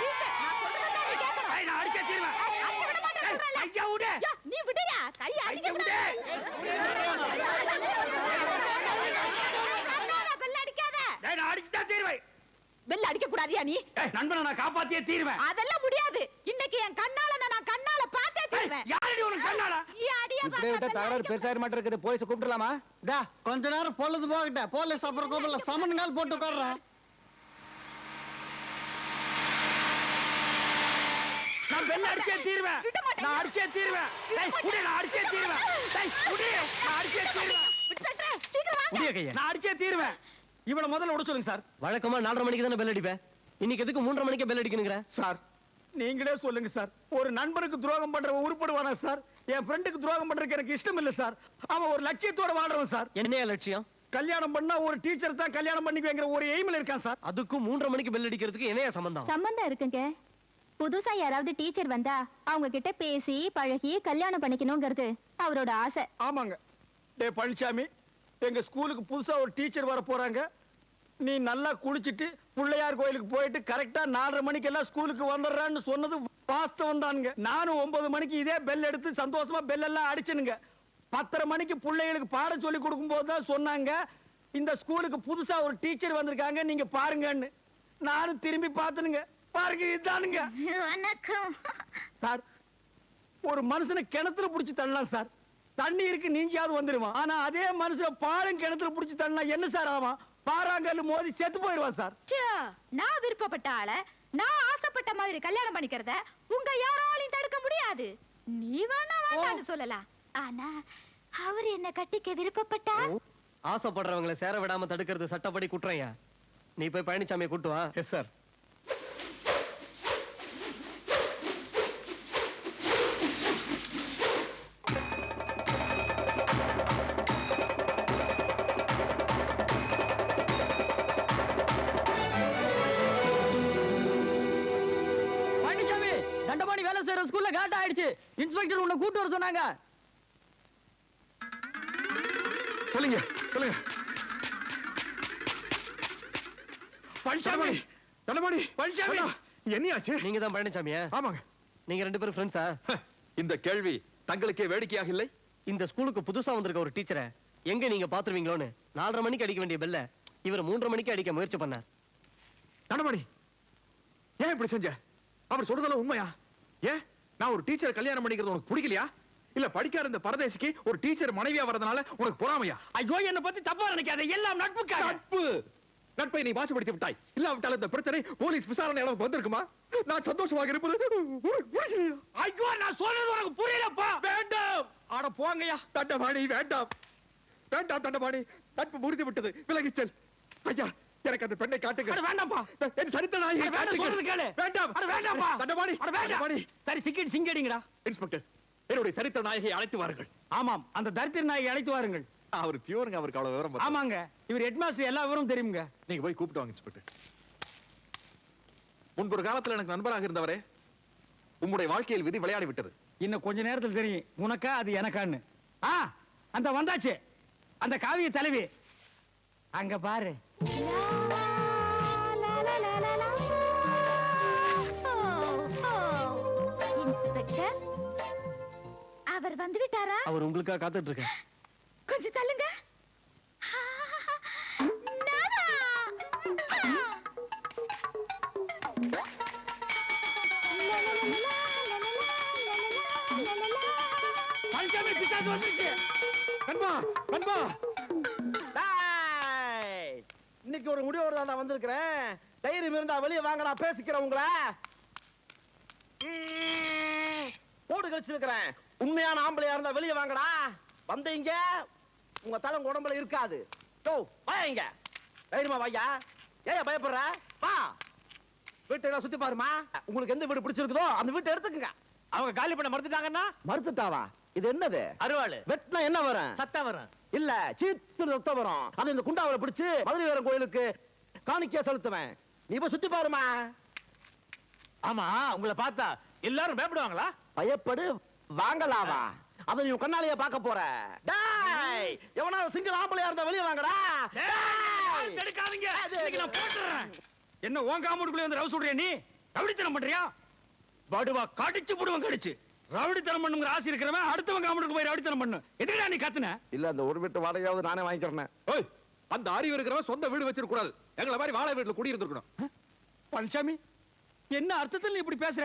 Teacher நான் சொல்றத நீ கேட்கணும். நான் அடிச்சே தீர்வேன். அடிக்க விட மாட்டேன் சொல்றல. ஐயா விடு. நீ விடுயா. கைய அடிக்க விடு. பெல் அடிக்காத. நான் அடிச்சுதான் தீர்வேன். பெல் அடிக்க கூடாதியா நீ? நண்பனை நான் காப்பாத்தியே தீர்வேன். அதெல்லாம் முடியாது. இன்னைக்கு என் கண்ணால நான் கண்ணால பார்த்தே தீர்வேன். யாரடி உனக்கு கண்ணாடா? நீ அடியா இப்படியே விட்டா தகராறு பெருசாயிர மாட்டே இருக்குது. போலீஸ் கூப்பிடலாமா? டா கொஞ்ச நேரம் பொழுது போகட்ட. போலீஸ் அப்புறம் கூப்பிடல. சமன்கால் போட்டு உட்கார்றேன். நான் பெல் அடிச்சே தீர்வேன். நான் அடிச்சே தீர்வேன். டேய் குடி நான் அடிச்சே தீர்வேன். டேய் குடி நான் அடிச்சே தீர்வேன். விட்டுட்டே. சீக்கிரம் வாங்க. முடிய கையா. நான் அடிச்சே தீர்வேன். இவள முதல்ல விட சொல்லுங்க சார். வழக்கமா 4:30 மணிக்கு தானே பெல் அடிப்பேன். இன்னைக்கு எதுக்கு 3:30 மணிக்கு பெல் அடிக்கணுங்கற? சார் நீங்களே சொல்லுங்க சார். ஒரு நண்பனுக்கு துரோகம் பண்றவன் உருப்படுவானா சார்? என் ஃப்ரெண்டுக்கு துரோகம் பண்றதுக்கு எனக்கு இஷ்டம் இல்ல சார். அவன் ஒரு லட்சியத்தோட வாழ்றவன் சார். என்னையா லட்சியம்? கல்யாணம் பண்ணா ஒரு டீச்சர் தான் கல்யாணம் பண்ணிக்குவேங்கிற ஒரு எய்ம்ல இருக்கான் சார். அதுக்கும் 3:30 மணிக்கு பெல் அடிக்கிறதுக்கு என்னையா சம்பந்தம்? சம்பந்தம் இருக்குங்க. புதுசா யாராவது டீச்சர் வந்தா அவங்க கிட்ட பேசி பழகி கல்யாணம் பண்ணிக்கணுங்கிறது அவரோட ஆசை. ஆமாங்க. டேய் பழனிசாமி, எங்க ஸ்கூலுக்கு புதுசா ஒரு டீச்சர் வர போறாங்க. நீ நல்லா குளிச்சிட்டு பிள்ளையார் கோயிலுக்கு போயிட்டு கரெக்டா 4:30 மணிக்கு எல்லாம் ஸ்கூலுக்கு வந்துடுறான்னு சொன்னது வாஸ்தவம் தானுங்க. நானும் 9 மணிக்கு இதே பெல் எடுத்து சந்தோஷமா பெல் எல்லாம் அடிச்சனுங்க. 10:30 மணிக்கு பிள்ளைகளுக்கு பாடம் சொல்லி கொடுக்கும் போது தான் சொன்னாங்க இந்த ஸ்கூலுக்கு புதுசா ஒரு டீச்சர் வந்திருக்காங்க நீங்க பாருங்கன்னு. நானும் திரும்பி பார்த்தனுங்க. பாருங்க இதானுங்க. வணக்கம் சார், ஒரு மனுஷனை கிணத்துல புடிச்சு தள்ளலாம் சார். தண்ணி இருக்கு நீஞ்சியாவது வந்துருவான். ஆனா அதே மனுஷனை பாலும் கிணத்துல புடிச்சு தள்ளனா என்ன சார் ஆவான்? பாறாங்கல்ல மோதி செத்து போயிடுவான் சார். நான் விருப்பப்பட்ட ஆள நான் ஆசைப்பட்ட மாதிரி கல்யாணம் பண்ணிக்கிறத உங்க யாராலையும் தடுக்க முடியாது. நீ வேணா வேண்டாம்னு சொல்லலாம். ஆனா அவர் என்ன கட்டிக்க விருப்பப்பட்டா ஆசைப்படுறவங்களை சேர விடாம தடுக்கிறது சட்டப்படி குற்றம்யா. நீ போய் பழனிசாமியை கூட்டு வா. Yes sir. பழனிசாமி தண்டபாணி வேலை செய்யற ஸ்கூல்ல காட்ட ஆயிடுச்சு. இன்ஸ்பெக்டர் உன்னை கூட்டு வர சொன்னாங்க. சொல்லுங்க சொல்லுங்க. பழனிசாமி, தண்டபாணி, பழனிசாமி என்னையாச்சு? நீங்க தான் பழனிசாமியா? ஆமாங்க. நீங்க 2 பேரும் ஃப்ரெண்ட்ஸா? இந்த கேள்வி தங்களுக்கே வேடிக்கையாக இல்லை? இந்த ஸ்கூலுக்கு புதுசா வந்திருக்க ஒரு டீச்சரை எங்க நீங்க பாத்துருவீங்களோன்னு 4:30 மணிக்கு அடிக்க வேண்டிய பெல்ல இவர் 3:30 மணிக்கு அடிக்க முயற்சி பண்ணார். தண்டபாணி, ஏன் இப்படி செஞ்ச? அவர் சொல்றதெல்லாம் உண்மையா? ஏன் நான் ஒரு டீச்சர் கல்யாணம் பண்ணிக்கிறது உனக்கு பிடிக்கலையா? இல்ல படிக்காத இந்த பரதேசிக்கு ஒரு டீச்சர் மனைவியா வரதுனால உனக்கு பொறாமையா? ஐயோ என்ன பத்தி தப்பா நினைக்காத. எல்லாம் நட்புக்காக. நட்பு நட்பை நீ வாசிப்படுத்தி விட்டாய். இல்லாவிட்டால் இந்த பிரச்சனை போலீஸ் விசாரணை அளவுக்கு வந்திருக்குமா? நான் சந்தோஷமாக இருப்பது. ஐயோ நான் சொல்றது உனக்கு புரியலப்பா. வேண்டாம். ஆட போங்கய்யா. தண்டபாணி வேண்டாம். வேண்டாம் தண்டபாணி, நட்பு முறிந்து விட்டது. விலகிச் செல். ஐயா எனக்கு அந்த பெண்ணை காட்டுங்க. அட வேண்டாம்ப்பா. என் சரித்திர நாயகி காட்டுங்க. வேண்டாம். அட வேண்டாம்ப்பா. தண்டபாணி, அட வேண்டாம். சரி சிக்கெட் சிங்கடிங்கடா. இன்ஸ்பெக்டர், என்னுடைய சரித்திர நாயகியை அழைத்து வாருங்கள். ஆமாம், அந்த தரித்திர நாயகி அழைத்து வாருங்கள். அவர் பியூருங்க, அவருக்கு அவ்வளவு விவரம். ஆமாங்க, இவர் ஹெட்மாஸ்டர் எல்லா விவரம் தெரியுங்க. நீங்க போய் கூப்பிட்டு வாங்க இன்ஸ்பெக்டர். முன்பொரு காலத்துல எனக்கு நண்பராக இருந்தவரே, உம்முடைய வாழ்க்கையில் விதி விளையாடி விட்டது. இன்னும் கொஞ்ச நேரத்தில் தெரியும் உனக்கா அது எனக்கான்னு. அந்த வந்தாச்சு அந்த காவிய தலைவி. அங்க பாரு. இன்ஸ்பெக்டர் அவர் வந்து விட்டாரா? அவர் உங்களுக்காக காத்துட்டு இருக்க. கொஞ்சம் தள்ளுங்க. பழனிசாமி பிசாசு வந்துருச்சு. கண்பா கண்பா, இன்னைக்கு ஒரு முடிவோட தான் நான் வந்திருக்கிறேன். தைரியம் இருந்தா வெளியே வாங்க, நான் பேசிக்கிறேன். உங்களை போடு கழிச்சிருக்கிறேன். உண்மையான ஆம்பளையா இருந்தா வெளியே வாங்கடா. வந்தீங்க உங்க தலை உடம்புல இருக்காது. வாங்க தைரியமா வாயா. ஏன் பயப்படுற? வா, வீட்டை சுத்தி பாருமா. உங்களுக்கு எந்த வீடு பிடிச்சிருக்குதோ அந்த வீட்டை எடுத்துக்கங்க. அவங்க காலி பண்ண மறுத்துட்டாங்கன்னா? மறுத்துட்டாவா? இது என்னது? அருவாளு. வெட்டினா என்ன வரும்? சத்தம் வரும். இல்ல, சீத்து ரத்தம் வரும். அது இந்த குண்டாவில பிடிச்சு மதுரை வீரன் கோயிலுக்கு காணிக்கையா செலுத்துவேன். நீ போய் சுத்தி பாருமா. ஆமா, உங்களை பார்த்தா எல்லாரும் பயப்படுவாங்களா? பயப்படு வாங்கலாவா? அதை நீ கண்ணாலேயே பார்க்க போற. டேய், எவனாவது சிங்கிள் ஆம்பளையா இருந்தா வெளியே வாங்கடா. தடுக்காதீங்க. இன்னைக்கு நான் போட்டுறேன். என்ன உன் காம்பவுண்டுக்குள்ள வந்து ரவு சொல்றியா நீ? ரவுடித்தனம் பண்றியா? படுவா கடிச்சு புடுவன் கடிச்சு. ரவுடித்தனம் பண்ணுங்கிற ஆசை இருக்கிறவன் அடுத்தவன் காமெடிக்கு போய் ரவுடித்தனம் பண்ணு. எதுக்குடா நீ கத்துன? இல்ல அந்த ஒரு வீட்டு வாடகையாவது நானே வாங்கிக்கிறேன். ஓய், அந்த அறிவு இருக்கிறவன் சொந்த வீடு வச்சிருக்க கூடாது. எங்களை மாதிரி வாழை வீட்டுல குடி இருந்திருக்கணும். பழனிசாமி, என்ன அர்த்தத்தில் நீ இப்படி பேசுற?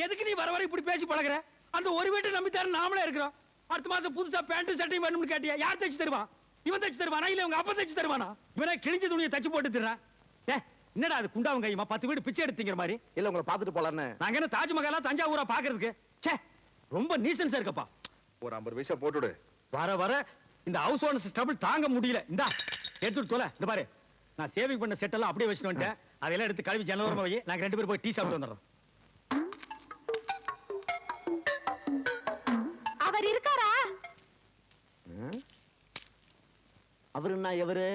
எதுக்கு நீ வர வர இப்படி பேசி பழகுற? அந்த ஒரு வீட்டை நம்பித்தாரு நாமளே இருக்கிறோம். அடுத்த மாசம் புதுசா பேண்ட் சட்டையும் வேணும்னு கேட்டியா? யார் தைச்சு தருவா? இவன் தைச்சு தருவானா இல்ல உங்க அப்பா தைச்சு தருவானா? இவனே கிழிஞ்ச துணியை தச்சு போட்டு தர்றான். என்னடா அது குண்டாவும் கையுமா 10 வீடு பிச்சை எடுத்தீங்கிற மாதிரி? இல்ல உங்களை பாத்துட்டு போலான்னு. நாங்க என்ன தாஜ்மஹாலா தஞ்சாவூரா பாக்குறதுக்கு? ச்சே, ரொம்ப நீசன்ஸா இருக்கப்பா. ஒரு 50 பைசா போட்டுடு. வர வர இந்த ஹவுஸ் ஓனர்ஸ் ட்ரபிள் தாங்க முடியல. இந்தா எடுத்துட்டு தொலை. இந்த பாரு, நான் சேவிங் பண்ண செட் எல்லாம் அப்படியே வச்சுட்டு வந்துட்டேன். அதெல்லாம் எடுத்து கழுவி ஜனவரமா வை. நாங்க 2 பேரும் போய் டீ சாப்பிட்டு வந்துடுறோம். அவர் இருக்காரா? அவரு என்ன எவரு?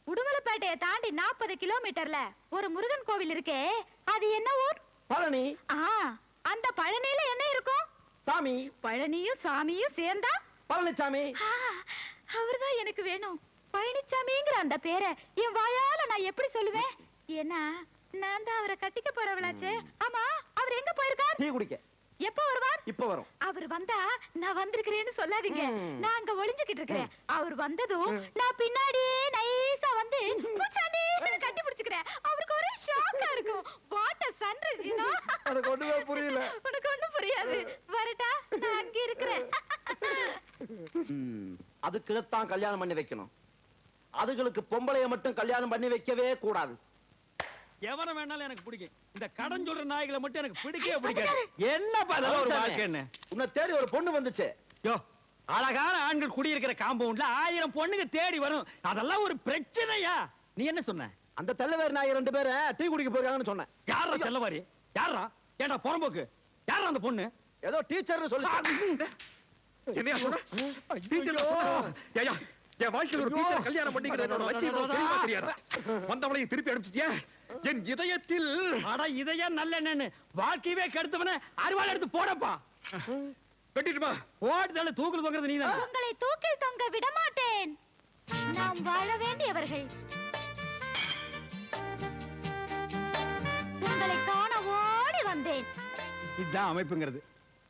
உடுமலைப்பேட்டையை தாண்டி 40 கிலோமீட்டர்ல ஒரு முருகன் கோவில் இருக்கே, அது என்ன ஊர்? பழனி. அந்த பழனியில என்ன இருக்கும்? சாமி. பழனியும் சாமியும் சேர்ந்தா பழனிசாமி. அவர்தான் எனக்கு வேணும். பழனிசாமிங்கிற அந்த பேரை என் வாயால நான் எப்படி சொல்லுவேன்? ஏன்னா நான் தான் அவரை கட்டிக்க போறவளாச்சே. ஆமா, அவர் எங்க போயிருக்கார்? டீ குடிக்க. எப்ப வருவார்? இப்ப வரும். அவர் வந்தா நான் வந்திருக்கிறேன்னு சொல்லாதீங்க. நான் அங்க ஒளிஞ்சுக்கிட்டு இருக்கிறேன். அவர் வந்ததும் நான் பின்னாடியே நைஸா வந்து பூச்சாண்டின்னு கட்டி பிடிச்சுக்கிறேன். அவருக்கு ஒரே ஷாக்கா இருக்கும். What a sunrise, you know? எனக்கு ஒண்ணுமே புரியல. உனக்கு ஒண்ணும் புரியாது. வரட்டா, நான் அங்க இருக்கிறேன். அதுக்குதான் கல்யாணம் பண்ணி வைக்கணும். அதுகளுக்கு பொம்பளைய மட்டும் கல்யாணம் பண்ணி வைக்கவே கூடாது. எவன வேணாலும் எனக்கு பிடிக்கும். இந்த கடன் சொல்ற நாய்களை மட்டும் எனக்கு பிடிக்கவே பிடிக்காது. என்னப்பா அதெல்லாம் ஒரு வாழ்க்கை? என்ன உன்னை தேடி ஒரு பொண்ணு வந்துச்சு. யோ, அழகான ஆண்கள் குடியிருக்கிற காம்பவுண்ட்ல 1000 பொண்ணுங்க தேடி வரும். அதெல்லாம் ஒரு பிரச்சனையா? நீ என்ன சொன்ன? அந்த தெல்லவேர் நாய் 2 பேரை டீ குடிக்க போயிருக்காங்கன்னு சொன்னேன். யாரா செல்லவாரி? யாரா? ஏண்டா புறம்போக்கு? யாரா அந்த பொண்ணு? ஏதோ டீச்சர்னு சொல்லி. என்னையா சொன்ன? டீச்சர் ஏயா, என் வாழ்க்கையில ஒரு டீச்சர் கல்யாணம் பண்ணிக்கிறது என்னோட லட்சியம் தெரியுமா தெரியாதா? வந்தவளையும் திருப்பி அனுப்பிச்சிட்டியா? என் இதயத்தில் அட இதயம் நல்ல என்னன்னு வாழ்க்கையவே கெடுத்தவன அறுவாள் எடுத்து போடப்பா. வெட்டிடுமா? ஓடுதல தூக்குறது தொங்குறது நீதான். உங்களை தூக்கில் தொங்க விட மாட்டேன். நாம் வாழ வேண்டியவர்கள். உங்களை காண ஓடி வந்தேன். இதுதான் அமைப்புங்கிறது.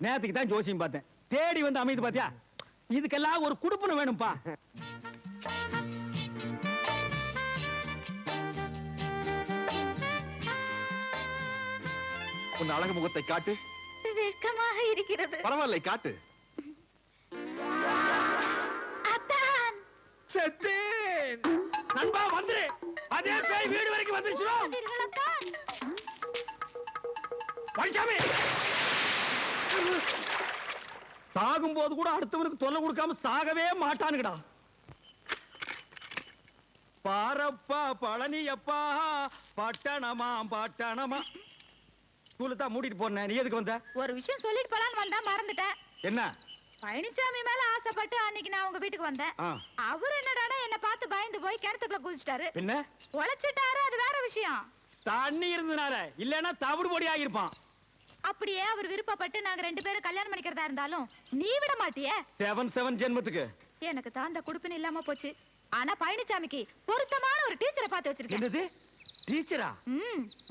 நேத்துக்கு தான் ஜோசியம் பார்த்தேன். தேடி வந்து அமைது பாத்தியா? இதுக்கெல்லாம் ஒரு குடுப்பன வேணும்பா. உன் அழகு முகத்தை காட்டு. வெட்கமாக இருக்கிறது. பரவாயில்லை, காட்டு. அத்தான், செத்தேன். நண்பா வந்துரு. அதே பேய் வீடு வரைக்கும் வந்துருச்சுடா. பார்த்தீர்கள் அத்தான்? பழனிசாமி சாகும் போது கூட அடுத்தவனுக்கு தொல்லை கொடுக்காம சாகவே மாட்டானுங்கடா. பாரப்பா பழனியப்பா பட்டணமா பட்டணமா. ஸ்கூலு தான் மூடிட்டு போறேன். நீ எதுக்கு வந்த? ஒரு விஷயம் சொல்லிட்டு போலான்னு வந்தா மறந்துட்டேன். என்ன? பழனிசாமி மேல ஆசைப்பட்டு அன்னைக்கு நான் உங்க வீட்டுக்கு வந்தேன். அவர் என்னடானா என்ன பார்த்து பயந்து போய் கிணத்துக்குள்ள குதிச்சிட்டாரு. என்ன? உழைச்சிட்டாரு, அது வேற விஷயம். தண்ணி இருந்தனால, இல்லன்னா தவிடு பொடி ஆகிருப்பான். அப்படியே அவர் விருப்பப்பட்டு நாங்க 2 பேரும் கல்யாணம் பண்ணிக்கிறதா இருந்தாலும் நீ விட மாட்டியே. 7 ஜென்மத்துக்கு எனக்கு தான் அந்த குடுப்பின இல்லாம போச்சு. ஆனா பழனிசாமிக்கு பொருத்தமான ஒரு டீச்சரை பார்த்து வச்சிருக்கேன். என்னது? டீச்சரா?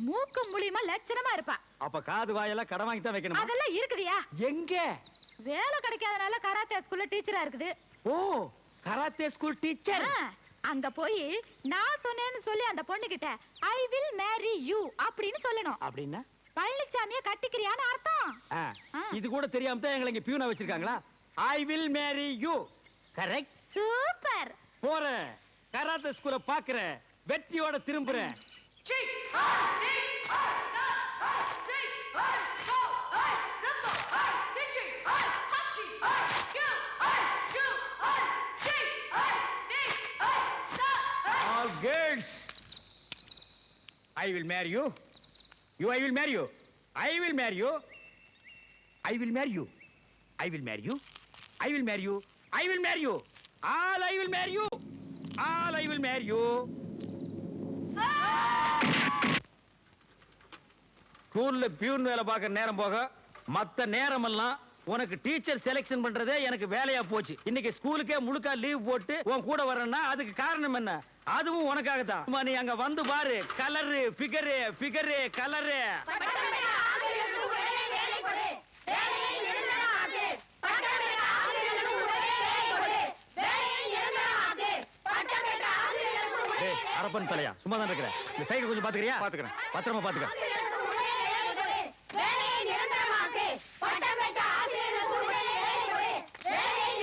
மூக்கு மூலியமா லட்சணமா இருப்பா. அப்ப காது வாயெல்லாம் கடன் வாங்கி தான் வைக்கணும். அதெல்லாம் இருக்குதியா? எங்க? வேலை கிடைக்காதனால கராத்தே ஸ்கூல்ல டீச்சரா இருக்குது. ஓ, கராத்தே ஸ்கூல் டீச்சர். அங்க போய் நான் சொன்னேன்னு சொல்லி அந்த பொண்ணு கிட்ட ஐ வில் மேரி யூ அப்படின்னு சொல்லணும். அப்படின்னா பழனிசாமிய கட்டிக்கிறியான்னு அர்த்தம். இது கூட தெரியாம தான் எங்களை இங்க பியூனா வச்சிருக்காங்களா? I will marry you. Correct. Super. போற கராத்தே ஸ்கூல பாக்குற, வெற்றியோட திரும்புறேன். All girls, I will marry you. I will marry you. I will marry you. I will marry you. I will marry you. I will marry you. I will marry you. All I will marry you. All I will marry you. ஸ்கூல்ல peon வேலை பார்க்க நேரம் போக மத்த நேரம் எல்லாம் உனக்கு teacher selection பண்றதே எனக்கு வேலையா போச்சு. இன்னைக்கு ஸ்கூலுக்கே முழுக்கா லீவ் போட்டு உன் கூட வரேன்னா அதுக்கு காரணம் என்ன? அதுவும் உனக்காக தான். நீ அங்க வந்து பாரு, கலரு ஃபிகரு கலரு. அரப்பன் தலையா சும்மா தான் இருக்கிறேன். இந்த சைடு கொஞ்சம் பாத்துக்கிறியா? பாத்துக்கிறேன். பத்திரமா பாத்துக்க.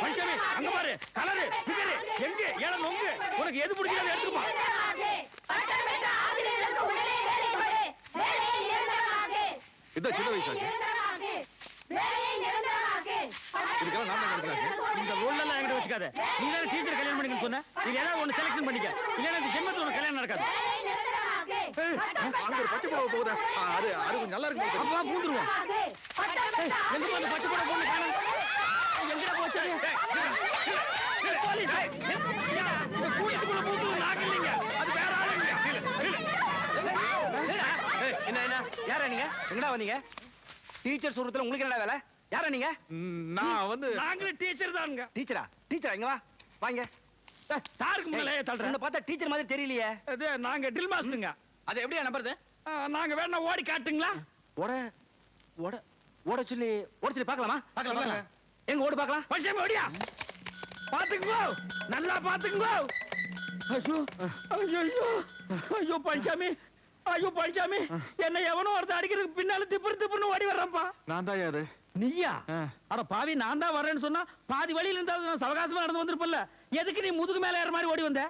பஞ்சாமி அங்க பாரு, கலரு ஃபிகரு எங்க ஏழை நொங்கு. உனக்கு எது பிடிக்குதோ எடுத்துப்பா. இதான் சின்ன வயசாச்சு. இதுக்கெல்லாம் நான் தான் கிடைச்சாச்சு. இந்த ரோல் எல்லாம் என்கிட்ட வச்சுக்காத. நீ தானே டீச்சர் கல்யாணம் பண்ணிக்கன்னு சொன்ன. இது ஏதாவது ஒண்ணு செலக்ஷன் பண்ணிக்க. இல்லைன்னா இந்த ஜென்மத்துல உனக்கு கல்யாணம் நடக்காது. அங்க ஒரு பச்சை புடவை போகுதா? அது அது கொஞ்சம் நல்லா இருக்கு. அப்பா பூந்துருவோம். எங்க போன பச்சை போட பொண்ணு காணோம். எங்கடா போச்சு? போலீஸ் இந்த கூட்டத்துக்குள்ள பூந்து நாங்க இல்லைங்க. அது வேற ஆளு இல்ல. என்ன யாரா நீங்க? எங்கடா வந்தீங்க? டீச்சர் சொல்றதுல உங்களுக்கு என்னடா வேலை? யாரா நீங்க? நான் வந்து நாங்களும் டீச்சர் தானுங்க. டீச்சரா இங்க வா வாங்க. தாருக்கு முன்னாலே தள்ளுறேன். உன்னை பார்த்தா டீச்சர் மாதிரி தெரியலையே. அது நாங்க ட்ரில் மாஸ்டருங்க. அது எப்படியா நம்புறது? நாங்க வேணா ஓடி காட்டுங்களா? ஓட ஓட ஓட சொல்லி பார்க்கலாமா? பார்க்கலாம். எங்க ஓடு பார்க்கலாம். பச்சை ஓடியா? பாத்துக்கோ, நல்லா பாத்துக்கோ. ஐயோ ஐயோ ஐயோ பஞ்சாமி, ஐயோ பஞ்சாமி, என்ன எவனோ ஒருத்தர் அடிக்கிறதுக்கு பின்னால திப்புன்னு ஓடி வர்றப்பா. நான் தான் அது. நீயா? அட பாவி, நான் தான் வரேன்னு சொன்னா பாதி வழியில இருந்தாலும் நான் சவகாசமா நடந்து வந்திருப்பல்ல. எதுக்கு நீ முதுகு மேல ஏற மாதிரி ஓடி வந்த?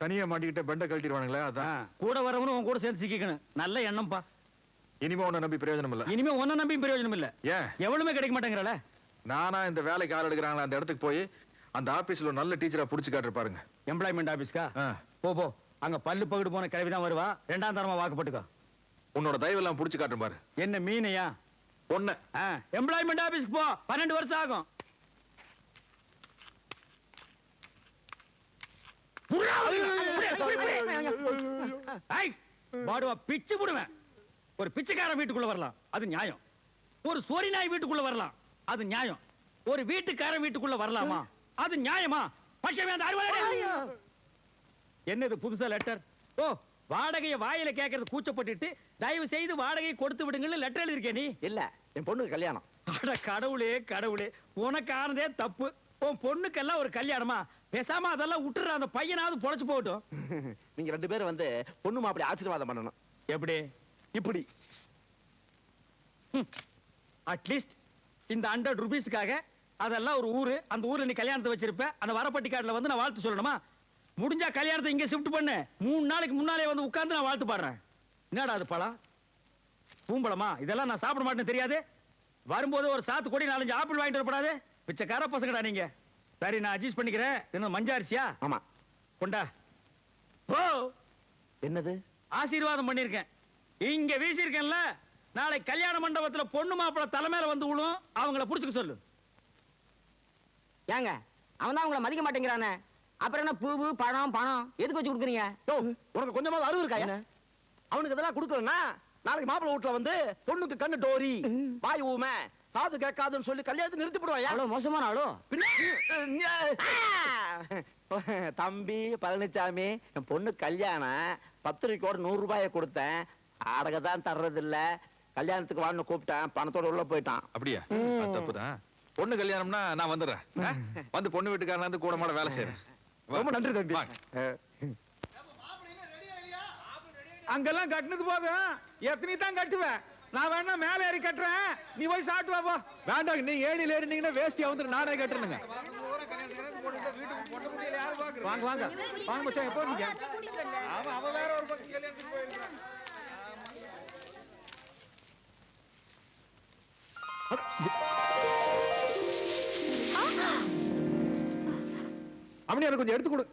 தனியா மாட்டிக்கிட்ட பெண்டை கழட்டிடுவானுங்களே அதான். கூட வரவனும் உன் கூட சேர்ந்து சிக்கிக்கணும். நல்ல எண்ணம்ப்பா. இனிமே உன்னை நம்பி பிரயோஜனம் இல்ல. இனிமே உன்னை நம்பி பிரயோஜனம் இல்ல. ஏன்? எவனுமே கிடைக்க மாட்டேங்கிறல. நானா இந்த வேலைக்கு ஆள் எடுக்கிறாங்களா அந்த இடத்துக்கு போய் அந்த ஆபீஸ்ல ஒரு நல்ல டீச்சரா புடிச்சு காட்டுற பாருங்க. எம்ப்ளாய்மெண்ட் ஆபீஸ்க்கா? போ போ. அங்க பல்லு பகுடு போன கிழவி தான் வருவா. ரெண்டாம் தரமா வாக்குப்பட்டுக்கோ. உன்னோட தயவெல்லாம் புடிச்சு காட்டுற பாரு. என்ன மீனையா? ஒண்ணு. எம்ப்ளாய்மெண்ட் ஆபீஸ்க்கு போ. 12 வருஷம் ஆகும். பிச்சு போடுவேன். ஒரு பிச்சைக்கார வீட்டுக்குள்ள வரலாம், அது நியாயம். ஒரு சோரி நாய் வீட்டுக்குள்ள வரலாம், அது நியாயம். ஒரு வீட்டுக்காரன் வீட்டுக்குள்ள வரலாமா? அது நியாயமா? என்னது புதுசா லெட்டர்? ஓ, வாடகையை வாயில கேட்கறது கூச்சப்பட்டுட்டு தயவு செய்து வாடகையை கொடுத்து விடுங்கன்னு லெட்டர் எழுதிருக்கே நீ? இல்ல, என் பொண்ணுக்கு கல்யாணம். அட கடவுளே கடவுளே, உனக்கு ஆனதே தப்பு. உன் பொண்ணுக்கெல்லாம் ஒரு கல்யாணமா? பேசாம அதெல்லாம் விட்டுற, அந்த பையனாவது பொழைச்சு போகட்டும். நீங்க 2 பேரும் வந்து பொண்ணு மாப்பிளை ஆசீர்வாதம் பண்ணணும். எப்படி? இப்படி அட்லீஸ்ட் இந்த 100 ரூபீஸ்க்காக அதெல்லாம் ஒரு ஊரு, அந்த ஊர்ல நீ கல்யாணத்தை வச்சிருப்ப. அந்த வரப்பட்டி கார்டுல வந்து நான் வாழ்த்து சொல்லணுமா? முடிஞ்சா கல்யாணத்தை இங்க ஷிஃப்ட் பண்ணு. 3 நாளைக்கு முன்னாலே வந்து உட்கார்ந்து நான் வாழ்த்து பாடுறேன். என்னடா அது பழம்? பூம்பழமா? இதெல்லாம் நான் சாப்பிட மாட்டேன்னு தெரியாது? வரும்போது ஒரு சாத்து கொடி 4-5 ஆப்பிள் வாங்கிட்டு வரப்படாது? பிச்சைக்கார பசங்கடா நீங்க. சரி, நான் அட்ஜஸ்ட் பண்ணிக்கிறேன். என்ன மஞ்சாரிசியா? ஆமா. கொண்டா. ஓ, என்னது? ஆசீர்வாதம் பண்ணிருக்கேன். இங்க வீசிருக்கேன்ல, நாளை கல்யாண மண்டபத்துல பொண்ணு மாப்பிள தலைமையில வந்து விழும். அவங்கள புடிச்சுக்க சொல்லு. ஏங்க, அவன் தான் உங்களை மதிக்க மாட்டேங்கிறானே. அப்புறம் என்ன பூவு பணம் எதுக்கு வச்சு கொடுக்குறீங்க? உனக்கு கொஞ்சமாவது அறிவு இருக்கா? அவனுக்கு இதெல்லாம் கொடுக்கலன்னா நாளைக்கு மாப்பிள்ளை வீட்டுல வந்து பொண்ணுக்கு கண்ணு டோரி, வாய் ஊமை, காது கேட்காதுன்னு சொல்லி கல்யாணத்தை நிறுத்தி போடுவாயா? அவ்வளவு மோசமான ஆளோ? தம்பி பழனிசாமி, என் பொண்ணு கல்யாணம், பத்திரிக்கையோட 100 ரூபாயை கொடுத்தேன். அடக தான் தர்றது இல்ல. கல்யாணத்துக்கு வான்னு கூப்பிட்டேன், பணத்தோட உள்ள போயிட்டான். அப்படியா? தப்புதான். பொண்ணு கல்யாணம்னா நான் வந்துடுறேன். வந்து பொண்ணு வீட்டுக்காரன் வந்து கூட மாட வேலை செய்யறேன். ரொம்ப நன்றி தம்பி. அங்கெல்லாம் கட்டினது போதும். எத்தனை தான் கட்டுவேன்? நான் வேணா மேல ஏறி கட்டுறேன், நீ போய் சாப்பிட்டு வா போ. வேண்டாம், நீ ஏணில ஏறினீங்கன்னா வேஸ்டியா வந்து நானே கட்டுறேங்க. வாங்க வாங்க வாங்க மச்சான், எப்போ நீங்க? அவன் வேற ஒரு பக்கம் கல்யாணத்துக்கு போயிருக்கான். அவனி எனக்கு கொஞ்சம் எடுத்து கொடு.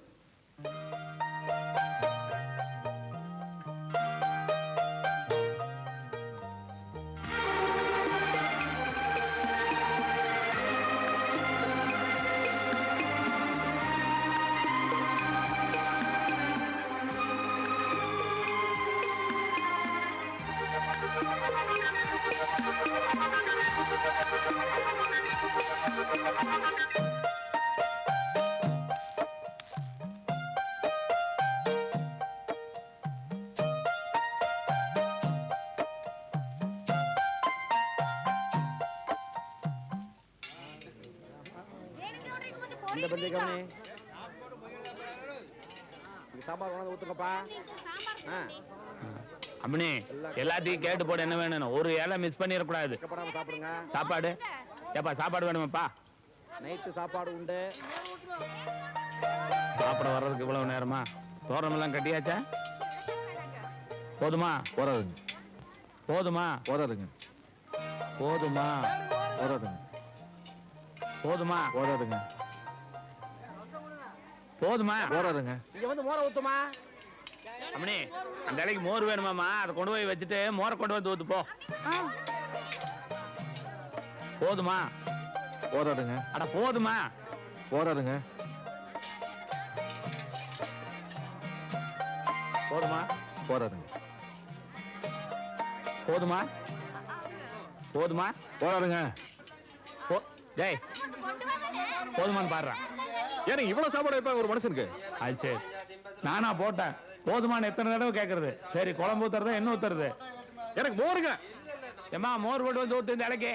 இந்த பந்தி கவனி. இங்க சாம்பார் கொண்டு வந்து ஊத்துங்கப்பா. அம்மனி எல்லாத்தையும் கேட்டு போட என்ன வேணும், ஒரு இலை மிஸ் பண்ணிடக்கூடாது. கஷ்டப்படாம சாப்பிடுங்க. சாப்பாடு ஏப்பா சாப்பாடு வேணுமாப்பா? நைட்டு சாப்பாடு உண்டு. சாப்பிட வர்றதுக்கு இவ்வளவு நேரமா? தோரணம் எல்லாம் கட்டியாச்சா? போதுமா? போறாதுங்க போதுமா? போறாதுங்க போதுமா? போறாதுங்க போதுமா? போறாதுங்க போதுமா? போறாதுங்க இங்க வந்து மோரை ஊத்துமா. அம்மனி அந்த இலைக்கு மோர் வேணுமாமா? அதை கொண்டு போய் வச்சுட்டு மோரை கொண்டு வந்து ஊத்து போ. போதுமா? போறாதுங்க அட போதுமா? போறாதுங்க போதுமா? போறாதுங்க போதுமா? போதுமா? போறாதுங்க. டேய் போதுமான்னு பாடுறான். ஏன்னா இவ்வளவு சாப்பாடு வைப்பாங்க ஒரு மனுஷனுக்கு? அது சரி, நானா போட்டேன். போதுமான்னு எத்தனை தடவை கேட்கறது? சரி, குழம்பு ஊத்துறதா என்ன ஊத்துறது? எனக்கு மோருங்க. ஏமா மோர் போட்டு வந்து ஊத்து இந்த இலைக்கு.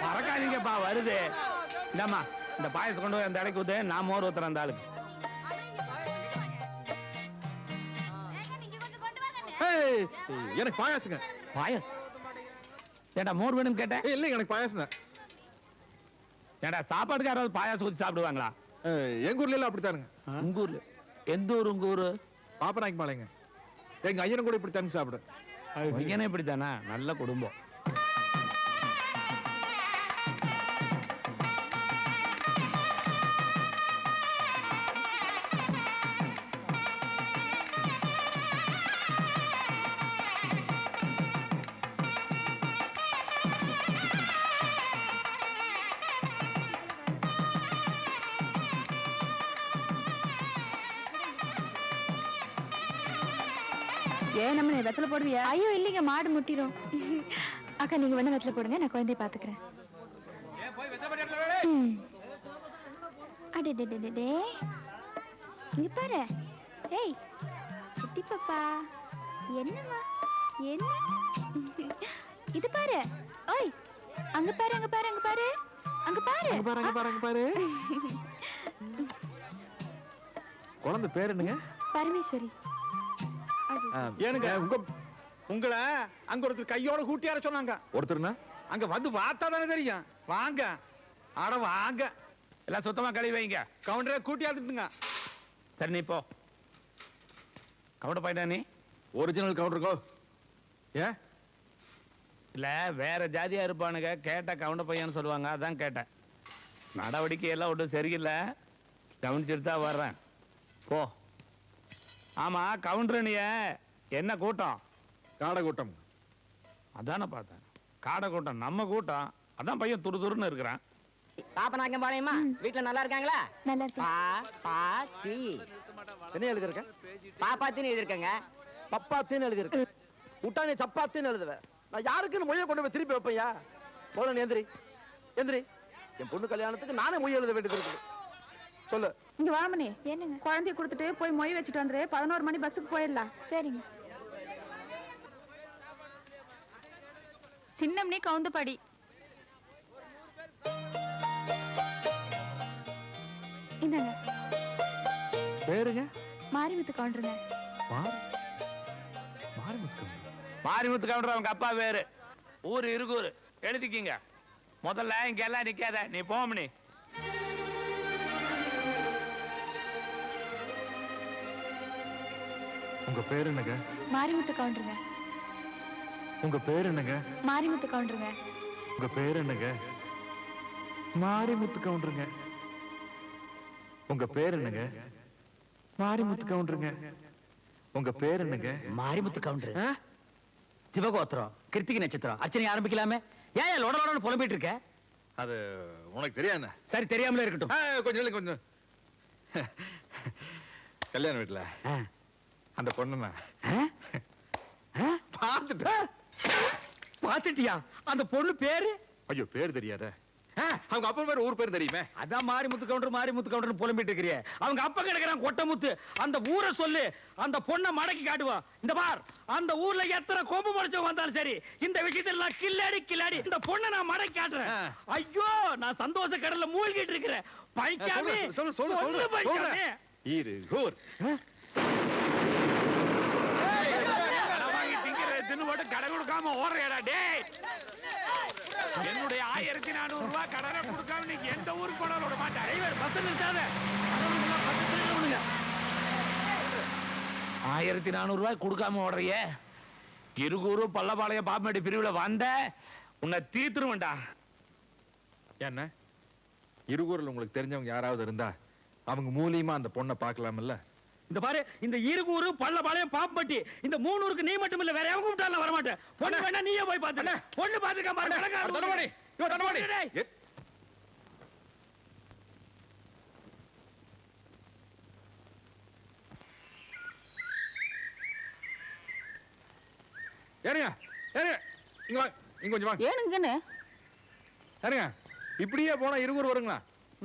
மறக்காதீங்கப்பா, வருது. இந்தாம்மா இந்த பாயசம் கொண்டு போய் அந்த இலைக்கு ஊத்து, நான் மோர் ஊத்துறேன் அந்த ஆளுக்கு. ஏய், எனக்கு பாயாசுங்க. பாயசம் ஏண்டா மோர் வேணும்னு கேட்டேன். இல்லைங்க எனக்கு பாயாசம் தான். ஏண்டா சாப்பாடுக்கு யாராவது பாயாசம் ஊத்தி சாப்பிடுவாங்களா? எங்க ஊர்ல எல்லாம் அப்படித்தானுங்க. உங்க ஊர்ல எந்த ஊர்? உங்க ஊரு பாப்பநாய்க்கு மாலைங்க. எங்க ஐயனும் கூட இப்படி தானுங்க சாப்பிடு. பையனே இப்படித்தானா? நல்ல குடும்பம். ஏன் நம்ம வெத்தலை போடுவியா? ஐயோ இல்லைங்க, மாடு முட்டிரும். அக்கா நீங்க வேணா வெத்தலை போடுங்க, நான் குழந்தைய பாத்துக்கிறேன். அடடடடடே, இங்க பாரு. ஏய் குட்டி பாப்பா, என்னம்மா என்ன இது பாரு. ஓய் அங்க பாரு, அங்க பாரு, அங்க பாரு, அங்க பாரு, அங்க பாரு, அங்க பாரு, அங்க பாரு. குழந்தை பேர் என்னங்க? பரமேஸ்வரி. ஏனுங்க உங்களை அங்க ஒருத்தர் கையோட கூட்டியார சொன்னாங்க. ஒருத்தர்னா? அங்க வந்து பார்த்தா தானே தெரியும். வாங்க, அட வாங்க. எல்லாம் சுத்தமா கழுவி வைங்க. கவுண்டரை கூட்டியாந்துட்டுங்க. சரி நீ போ. கவுண்டர் போயிட்டா நீ? ஒரிஜினல் கவுண்டருக்கோ? ஏன் இல்ல வேற ஜாதியா இருப்பானுங்க, கேட்ட கவுண்டர் பையன்னு சொல்லுவாங்க, அதான் கேட்டேன். நடவடிக்கை எல்லாம் ஒன்றும் சரியில்லை, கவனிச்சுட்டு தான் வர்றேன். போ. ஆமா கவுண்டர், நீ என்ன கூட்டம்? காடை கூட்டம். அதானே பார்த்தேன், காடை கூட்டம். நம்ம கூட்டம் அதான். பையன் துரு துருன்னு இருக்கிறான். பாப்பநாயக்கம் பாளையம்மா வீட்டுல நல்லா இருக்காங்களா? நல்லா இருக்கு. பாப்பாத்தி என்ன எழுதிருக்க? பாப்பாத்தின்னு எழுதிருக்கங்க. பப்பாத்தின்னு எழுதிருக்கு. விட்டா நீ சப்பாத்தின்னு எழுதுவேன். நான் யாருக்குன்னு மொழியை கொண்டு போய் திருப்பி வைப்பையா? போல நீ எந்திரி எந்திரி. என் பொண்ணு கல்யாணத்துக்கு நானே மொழி எழுத வேண்டியது இருக்குது. சொல்லு. இங்க வாமணி, என்னங்க? குழந்தைய கொடுத்துட்டு போய் மொய் வச்சுட்டு வந்துரு. 11 மணி பஸ்ஸுக்கு போயிடலாம். சரிங்க. சின்னம்னி கவுந்து படி. இந்தாங்க. பேருங்க? மாரிமுத்து கவுண்டருங்க. மாரிமுத்து. மாரிமுத்து கவுண்டர் அவங்க அப்பா பேரு. ஊரு இருக்கூரு, எழுதிக்கிங்க. முதல்ல இங்க எல்லாம் நிக்காத, நீ போமணி. உங்க பேர் என்னங்க? மாரிமுத்து கவுண்டருங்க. உங்க பேர் என்னங்க? மாரிமுத்து கவுண்டருங்க. உங்க பேர் என்னங்க? மாரிமுத்து கவுண்டருங்க. உங்க பேர் என்னங்க? மாரிமுத்து கவுண்டருங்க. உங்க பேர் என்னங்க? மாரிமுத்து கவுண்டர், சிவகோத்திரம், கிருத்திகை நட்சத்திரம். அர்ச்சனை ஆரம்பிக்கலாமே. ஏன் லோட புலம்பிட்டு இருக்க? அது உனக்கு தெரியாது. சரி தெரியாமலே இருக்கட்டும். கொஞ்சம் இல்லை, கொஞ்சம். கல்யாண வீட்டுல அந்த பொண்ணு பாத்துட்டியா? அந்த பொண்ணு பேரு? ஐயோ பேர் தெரியாத. அவங்க அப்பா பேர் ஊர் பேர் தெரியுமே. அதான் மாரிமுத்து கவுண்டர் புலம்பிட்டு இருக்கிறியே. அவங்க அப்பா கிடக்குறான் கொட்டமுத்து. அந்த ஊரை சொல்லு, அந்த பொண்ணை மடக்கி காட்டுவான். இந்த பார், அந்த ஊர்ல எத்தனை கொம்பு முடிச்சவங்க வந்தாலும் சரி, இந்த விஷயத்துல நான் கில்லாடி இந்த பொண்ணை நான் மடக்கி காட்டுறேன். ஐயோ, நான் சந்தோஷ கடல்ல மூழ்கிட்டு இருக்கிறேன். பைக்காமி சொல்லு பைக்காமி இரு ஊர். தின்னு கடை கொடுக்காம ஓடுறா டேய். என்னுடைய 1400 ரூபாய் கடனை கொடுக்காம நீங்க எந்த ஊருக்கு போனாலும் விட மாட்டேன். Driver bus நிறுத்தாத. 1400 ரூபாய் கொடுக்காம ஓடுறியே. இருகூரு பள்ளபாளையம் பாப்பமேடு பிரிவுல வந்த உன்னை தீத்துருவேன்டா. என்ன இருகூர்ல உங்களுக்கு தெரிஞ்சவங்க யாராவது இருந்தா அவங்க மூலியமா அந்த பொண்ணை பார்க்கலாம்ல? இந்த பாரு, இந்த இருகூரு பள்ளபாளையம் பாப்பட்டி இந்த 3 ஊருக்கு நீ மட்டும் இல்ல, வேற எவங்க கூப்பிட்டாலும் வர மாட்டேன். பொண்ணு வேணா நீயே போய் பாத்து. பொண்ணு பாத்துக்க பாரு. தனபாடி யோ தனபாடி. ஏனுங்க ஏனுங்க இங்க வாங்க, இங்க கொஞ்சம் வாங்க. ஏனுங்கன்னு ஏனுங்க இப்படியே போனா இருகூர் வருங்களா?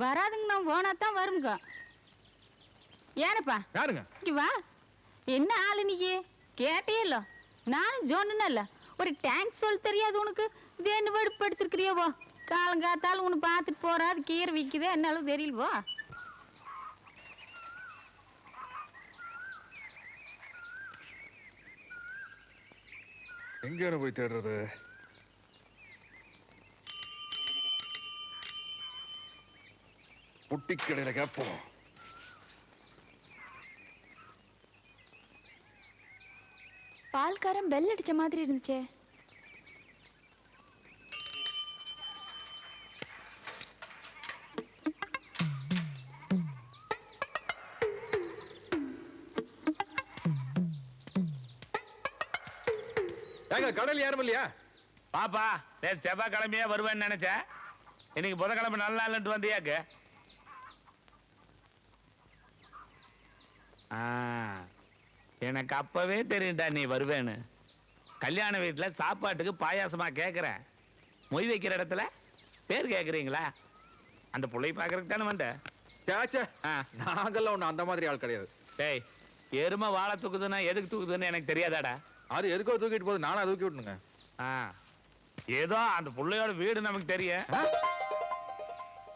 வராதுங்க, நான் போனாதான் வருங்க. ஏனப்பா யாருங்க? இங்க வா. என்ன ஆளு நீங்க? கேட்டே இல்ல. நானும் சொன்னேன்ல, ஒரு டேங்க் சொல்ல தெரியாது உனக்கு. இது என்ன வெடுப்படுத்திருக்கிறியவோ? காலங்காத்தாலும் உன்னை பார்த்துட்டு போறாது, கீரை விற்குதே, என்னாலும் தெரியலவோ. எங்க போய் தேடுறது? புட்டி கடையில கேட்போம். பால்காரன் பெல் அடிச்ச மாதிரி இருந்துச்சே. ஏங்க கடல் யாரும் இல்லையா? பாப்பா நேற்று செவ்வாய்க்கிழமையா வருவேன்னு நினைச்சேன். இன்னைக்கு புதன்கிழமை நல்ல நாள்ட்டு வந்தியாக்கு. எனக்கு அப்பவே தெரியும்டா நீ வருவேன்னு. கல்யாண வீட்டுல சாப்பாட்டுக்கு பாயாசமா கேக்குறேன். மொய் வைக்கிற இடத்துல பேர் கேக்குறீங்களா? அந்த புள்ளை பாக்குறதுக்கு தானே வந்த. சேச்சே, நாங்கெல்லாம் ஒண்ணு அந்த மாதிரி ஆள் கிடையாது. டேய், எருமை வாழை தூக்குதுன்னா எதுக்கு தூக்குதுன்னு எனக்கு தெரியாதாடா? அது எதுக்கோ தூக்கிட்டு போகுது, நானும் தூக்கி விட்டுனுங்க. ஏதோ அந்த புள்ளையோட வீடு நமக்கு தெரியும்.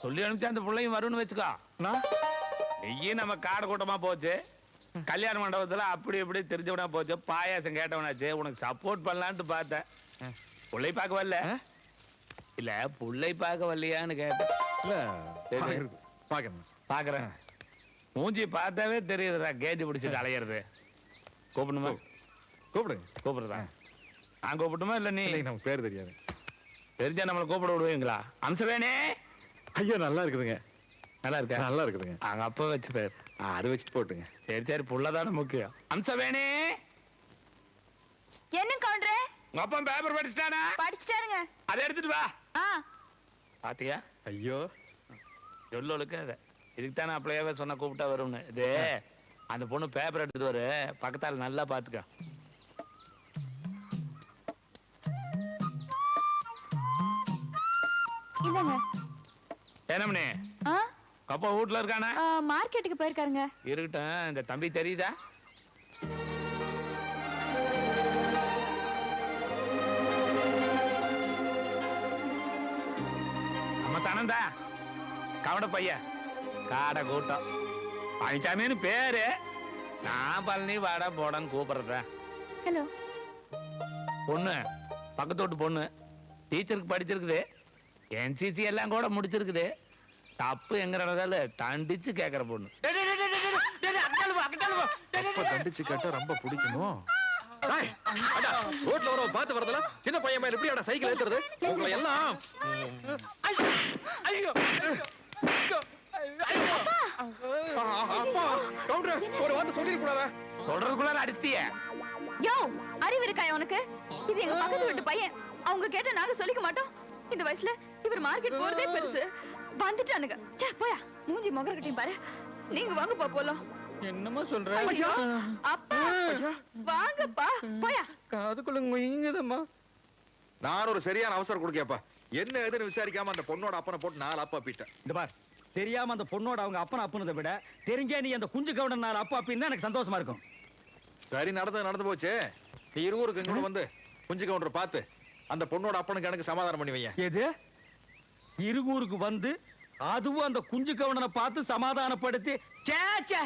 சொல்லி அனுப்பிச்சு அந்த புள்ளையும் வரும்னு வச்சுக்கோ. நெய்யும் நம்ம காடு கூட்டமா போச்சு. கல்யாண மண்டபத்துல அப்படி இப்படி தெரிஞ்சவனா போச்சு. பாயாசம் கேட்டவனாச்சு. உனக்கு சப்போர்ட் பண்ணலான்ட்டு பார்த்தேன். புள்ளை பார்க்க வரல இல்ல, புள்ளை பார்க்க வரலையான்னு கேட்டேன். இல்ல பாக்குறேன். மூஞ்சி பார்த்தாவே தெரியுதுடா கேஜி பிடிச்சிட்டு அலையிறது. கூப்பிடணுமா? கூப்பிடுங்க. கூப்பிடுறதா? நான் கூப்பிட்டுமா இல்ல நீ? நமக்கு பேர் தெரியாது. தெரிஞ்சா நம்மளை கூப்பிட விடுவீங்களா? அம்சவேணே. ஐயோ நல்லா இருக்குதுங்க. நல்லா இருக்கா? நல்லா இருக்குதுங்க. அங்க அப்பா வச்சு பேர். அது வச்சுட்டு போட்டுங்க. சரி சரி, புள்ளதானே முக்கியம். அம்சவேணே. என்ன கவுண்டரே? உங்க அப்பா பேப்பர் படிச்சுட்டானா? படிச்சுட்டாருங்க. அதை எடுத்துட்டு வா. ஆ, பாத்தியா? ஐயோ சொல்லொழுக்க அதை இதுக்கு தானே அப்படியே சொன்ன கூப்பிட்டா வரும்னு. இது அந்த பொண்ணு பேப்பர் எடுத்துட்டு வரு. பக்கத்தால நல்லா பாத்துக்க. இந்தாங்க. என்னம்னே, ஆ, அப்பா வீட்டுல இருக்கானா? மார்க்கெட்டுக்கு போயிருக்காருங்க. இருக்கட்டும். இந்த தம்பி தெரியுதா? நம்ம தனந்தா கவட பையன். காடை கூட்டம் பழனிசாமின்னு பேரு. நான் பழனி வாடா போடான்னு கூப்பிடுறேன். ஹலோ. பொண்ணு பக்கத்து வீட்டு பொண்ணு. டீச்சருக்கு படிச்சிருக்குது. என்சிசி எல்லாம் கூட முடிச்சிருக்குது. தப்பு எங்க நடந்தால தண்டிச்சு கேக்குற பொண்ணு. தண்டிச்சு கேட்டா ரொம்ப பிடிக்கணும். ரோட்ல வர பார்த்து வரதுல சின்ன பையன் மேல எப்படி சைக்கிள் ஏத்துறது? உங்களை எல்லாம் அப்பா கவுண்டர் ஒரு வார்த்தை சொல்லிருக்கூடாதா? சொல்றதுக்குள்ள அடிச்சிட்டிய. யோ, அறிவு இருக்காயா உனக்கு? இது எங்க பக்கத்து வீட்டு பையன். அவங்க கேட்ட நாங்க சொல்லிக்க மாட்டோம். இந்த வயசுல இவர் மார்க்கெட் போறதே பெருசு. வந்துட்டானுங்க. ச்சே, போயா. மூஞ்சி முகர கட்டியும் பாரு. நீங்க வாங்கப்பா போலாம். என்னமா சொல்ற? ஐயோ, அப்பா வாங்கப்பா போயா. காதுக்குள்ள முயங்குதம்மா. நான் ஒரு சரியான அவசரம் கொடுக்கேப்பா. என்ன ஏதுன்னு விசாரிக்காம அந்த பொண்ணோட அப்பனை போட்டு 4 அப்பா பீட்ட. இந்த பார், தெரியாம அந்த பொண்ணோட அவங்க அப்பன் அப்புனதை விட தெரிஞ்சே நீ அந்த குஞ்சு கவுண்டன் 4 அப்பா அப்படின்னு எனக்கு சந்தோஷமா இருக்கும். சரி, நடந்து போச்சு. நீ இருவருக்கு இங்க வந்து குஞ்சு கவுண்டரை பார்த்து அந்த பொண்ணோட அப்பனுக்கு எனக்கு சமாதானம் பண்ணி வையேன். எது? இருகூருக்கு வந்து அதுவும் அந்த குஞ்சு கவுண்டனை பார்த்து சமாதானப்படுத்தி சேச்சே,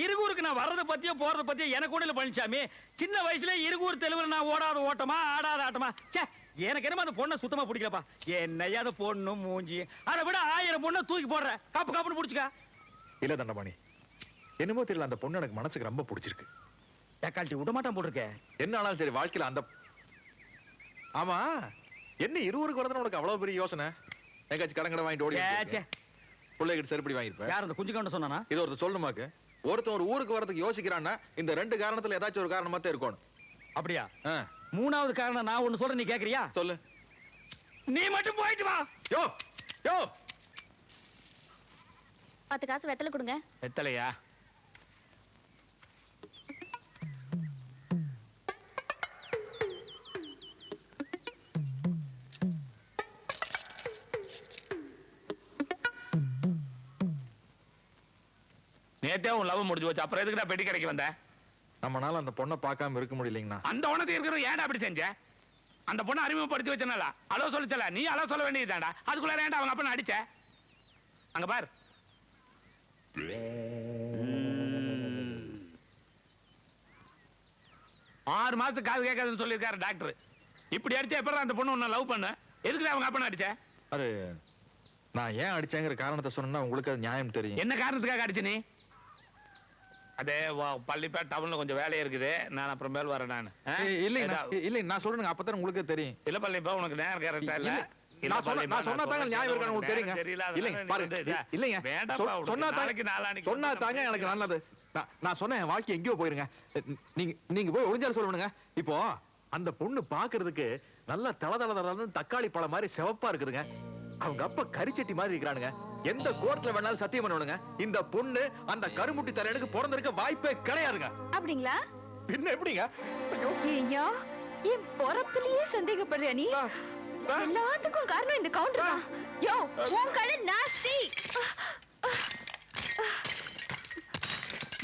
இருகூருக்கு நான் வர்றதை பத்தியோ போறதை பத்தியோ எனக்கு கூட இல்ல பழனிசாமி. சின்ன வயசுல இருகூர் தெலுங்குல நான் ஓடாத ஓட்டமா ஆடாத ஆட்டமா. சே, எனக்கு என்னமா அந்த பொண்ணை சுத்தமா பிடிக்கலப்பா. என்னையா அந்த பொண்ணு மூஞ்சி, அதை விட 1000 பொண்ணை தூக்கி போடுற, காப்பு காப்புன்னு பிடிச்சுக்க. இல்ல தண்டபாணி, என்னமோ தெரியல, அந்த பொண்ணு எனக்கு மனசுக்கு ரொம்ப பிடிச்சிருக்கு. தக்காளி விட மாட்டான் போட்டிருக்க. என்ன ஆனாலும் சரி, வாழ்க்கையில அந்த ஆமா என்ன இருவருக்கு வரதுன்னு உனக்கு அவ்வளவு பெரிய யோசனை? எங்காச்சும் கடங்கடை வாங்கிட்டு ஓடி சேச்சே, பிள்ளைகிட்ட செருப்படி வாங்கிருப்பேன். யார் அந்த குஞ்சு கவுண்டன் சொன்னானா? இது ஒருத்தர் சொல்லணுமாக்கு? ஒருத்தன் ஒரு ஊருக்கு வரதுக்கு யோசிக்கிறான்னா இந்த 2 காரணத்துல ஏதாச்சும் ஒரு காரணமா தான் இருக்கணும். அப்படியா? ஆ, 3வது காரணம் நான் ஒண்ணு சொல்றேன், நீ கேக்குறியா? சொல்லு. நீ மட்டும் போயிட்டு வா. யோ யோ, 10 காசு வெத்தலை கொடுங்க. எத்தலையா? நேத்தே உன் லவ் முடிஞ்சு போச்சு, அப்புறம் எதுக்குடா பெட்டி கடைக்கு வந்த? நம்மனால அந்த பொண்ணை பார்க்காம இருக்க முடியலைங்கண்ணா. அந்த உனக்கு இருக்கிற ஏன்டா அப்படி செஞ்ச? அந்த பொண்ணை அறிமுகப்படுத்தி வச்சனால அளவு சொல்லிச்சல, நீ அளவு சொல்ல வேண்டியதுதான்டா. அதுக்குள்ள ஏன்டா அவங்க அப்பனை அடிச்ச? அங்க பார், 6 மாசத்துக்கு காது கேட்காதுன்னு சொல்லியிருக்காரு டாக்டர். இப்படி அடிச்சா எப்பறம் அந்த பொண்ணு உன்னை லவ் பண்ண? எதுக்குடா அவங்க அப்பனை அடிச்ச? அது நான் ஏன் அடிச்சேங்கிற காரணத்தை சொன்னா உங்களுக்கு அது நியாயம் தெரியும். என்ன காரணத்துக்காக அடிச்ச நீ? அதே பள்ளிப்பேட் டவுன்ல கொஞ்சம் வேலையா இருக்குது, நான் அப்புறம் மேல் வரேன். நான் இல்ல நான் சொல்றேங்க, அப்பதான் உங்களுக்கு தெரியும். இல்ல பள்ளிப்பா, உனக்கு நேரம் கரெக்டா இல்ல. நான் சொன்னா தாங்க நியாயம் இருக்கான்னு உங்களுக்கு தெரியுங்க. இல்லைங்க பாருங்க, இல்லைங்க சொன்னா தாங்க எனக்கு நல்லது. நான் சொன்னேன், என் வாழ்க்கை எங்கேயோ போயிருங்க. நீங்க போய் ஒளிஞ்சாலும் சொல்லணுங்க. இப்போ அந்த பொண்ணு பாக்குறதுக்கு நல்ல தளதள தக்காளி பழம் மாதிரி சிவப்பா இருக்குதுங்க. அவங்க அப்பா கரிச்சட்டி மாதிரி இருக்கிறானுங்க. எந்த கோர்ட்ல வேணாலும் சத்தியம் பண்ணுவானுங்க, இந்த பொண்ணு அந்த கருமுட்டி தலையனுக்கு பிறந்திருக்க வாய்ப்பே கிடையாதுங்க. அப்படிங்களா? பின்ன எப்படிங்க? ஐயோ, என் பொறப்புலயே சந்தேகப்படுறியா நீ? எல்லாத்துக்கும் காரணம் இந்த கவுண்டர் தான். யோ, உன் கடை நாஸ்தி.